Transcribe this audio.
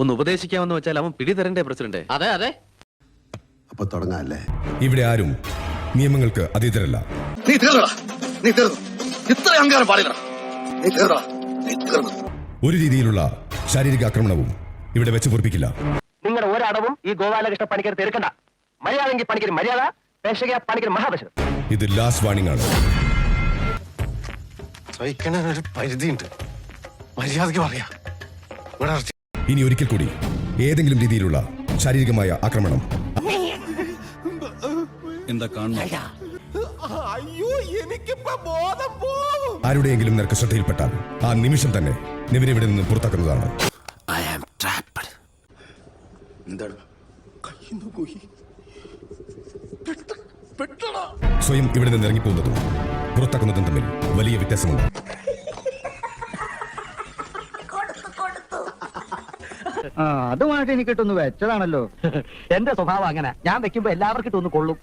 ഒന്ന് ഉപദേശിക്കാമെന്ന് വെച്ചാൽ അവൻ പിടി തരണ്ടേ പ്രസിഡന്റ്? അതെ അതെ. അപ്പൊ തുടങ്ങാല്ലേ? ഇവിടെ ആരും നിയമങ്ങൾക്ക് അതീതരല്ല. നീ തീർന്നടാ, നീ തീർന്നു. ഇത്ര അഹങ്കാരം പാടില്ല. നീ തീർന്നടാ, നീ തീർന്നു. ഒരു രീതിയിലുള്ള ശാരീരിക ആക്രമണവും ഇവിടെ വെച്ച് പൊറിപ്പിക്കില്ല. നിങ്ങളുടെ ഒരടവും ഈ ഗോപാലകൃഷ്ണ പണിക്കർ തീർക്കണ്ട. മര്യാദയെങ്കിൽ പണിക്കർ മര്യാദ, പേശക പണിക്കർ മഹാപശം. ഇത് ലാസ്റ്റ് വാർണിംഗ് ആണ്. സഹിക്കണൊരു പരിധിയുണ്ട്. മര്യാദക്ക് പറയാ. ഇനി ഒരിക്കൽ കൂടി ഏതെങ്കിലും രീതിയിലുള്ള ശാരീരികമായ ആക്രമണം എന്താ കാണുന്നു? ആരുടെയെങ്കിലും നിനക്ക് ശ്രദ്ധയിൽപ്പെട്ടാൽ ആ നിമിഷം തന്നെ നിവിനെ ഇവിടെ നിന്ന് പുറത്താക്കുന്നതാണ്. എന്താണ്? കയ്യിന്ന് പോയി. സ്വയം ഇവിടെ നിന്ന് ഇറങ്ങിപ്പോകുന്നതും പുറത്താക്കുന്നതും തമ്മിൽ വലിയ വ്യത്യാസമുണ്ട്. അതുമായിട്ട് എനിക്ക് ഇട്ടൊന്ന് വെച്ചതാണല്ലോ. എന്റെ സ്വഭാവം അങ്ങനെ, ഞാൻ വെക്കുമ്പോ എല്ലാവർക്കും ഇട്ടൊന്ന് കൊള്ളും.